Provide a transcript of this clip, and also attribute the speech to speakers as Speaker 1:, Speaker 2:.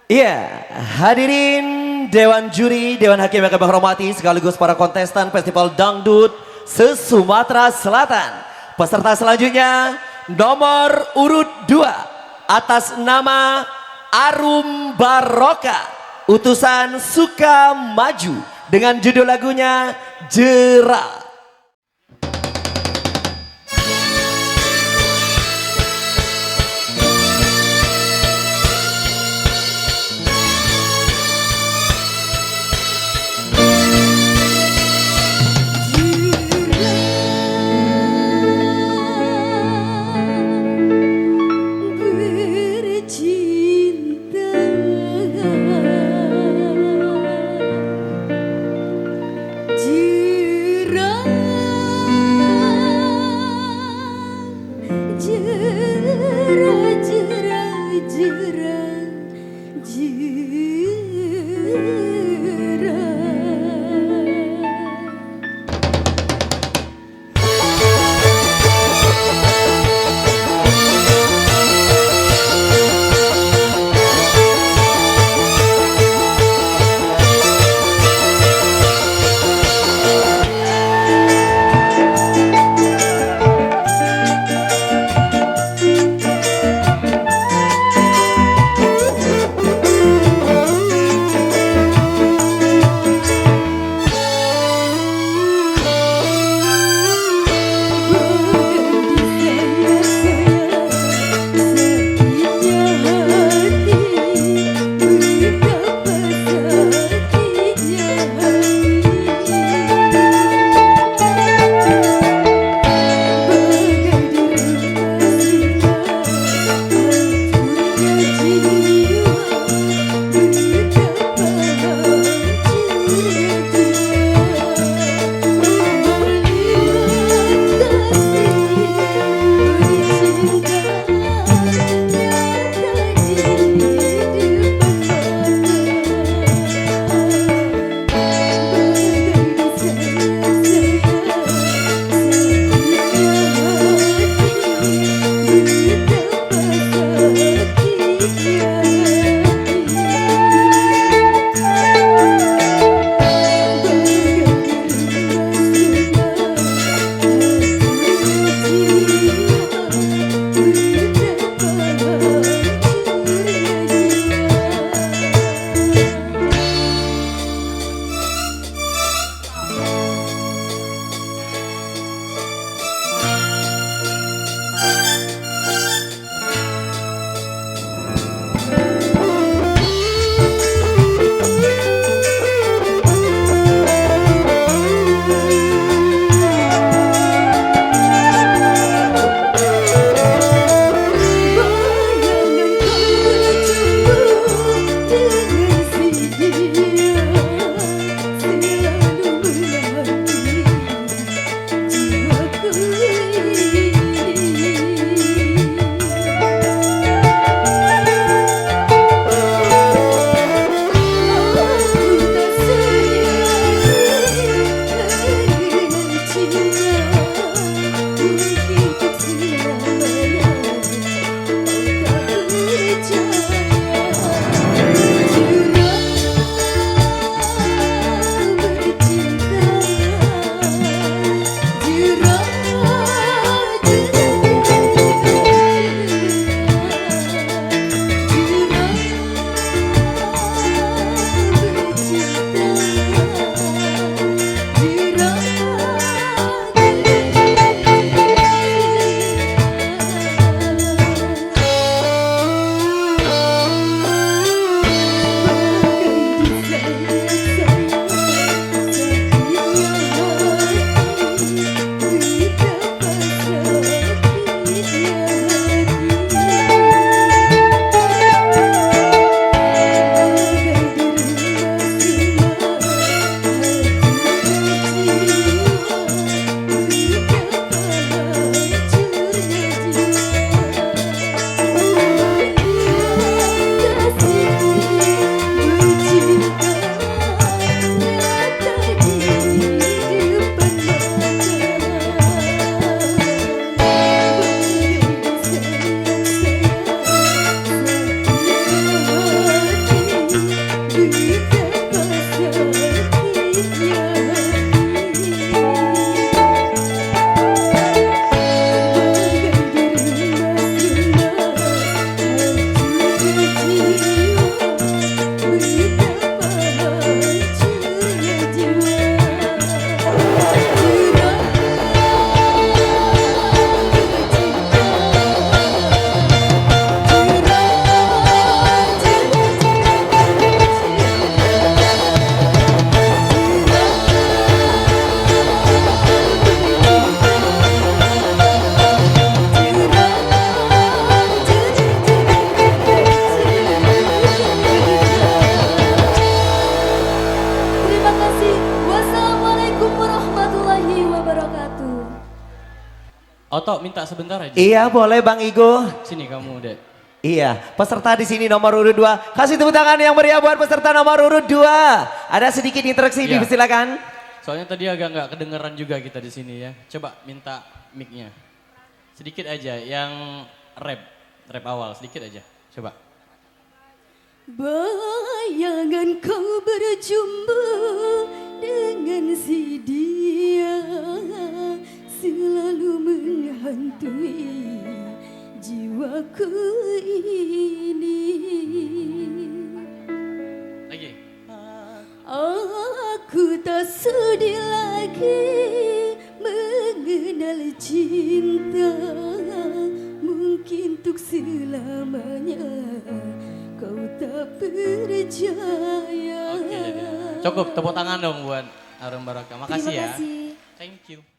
Speaker 1: Iya, hadirin Dewan Juri, Dewan Hakim yang kami hormati sekaligus para kontestan Festival Dangdut se-Sumatera Selatan. Peserta selanjutnya nomor urut 2 atas nama Arum Baroka, utusan Sukamaju dengan judul lagunya Jera.
Speaker 2: Oto minta sebentar aja.
Speaker 1: Iya boleh Bang Igo.
Speaker 2: Sini kamu dek.
Speaker 1: Iya, peserta di sini nomor urut 2. Kasih tepuk tangan yang meriah buat peserta nomor urut 2. Ada sedikit interaksi,
Speaker 2: Iya.
Speaker 1: silakan.
Speaker 2: Soalnya tadi agak nggak kedengeran juga kita di sini ya. Coba minta mic-nya. Sedikit aja yang rap awal sedikit aja. Coba.
Speaker 3: Bayangan kau berjumpa dengan si dia selalu menghantui jiwaku ini.
Speaker 2: Lagi.
Speaker 3: Aku tak sudi lagi mengenal cinta. Mungkin untuk selamanya kau tak percaya.
Speaker 2: Oke, jadi. Cukup tepuk tangan dong buat Arum Baraka. Makasih
Speaker 3: Terima
Speaker 2: ya.
Speaker 3: kasih.
Speaker 2: Thank you.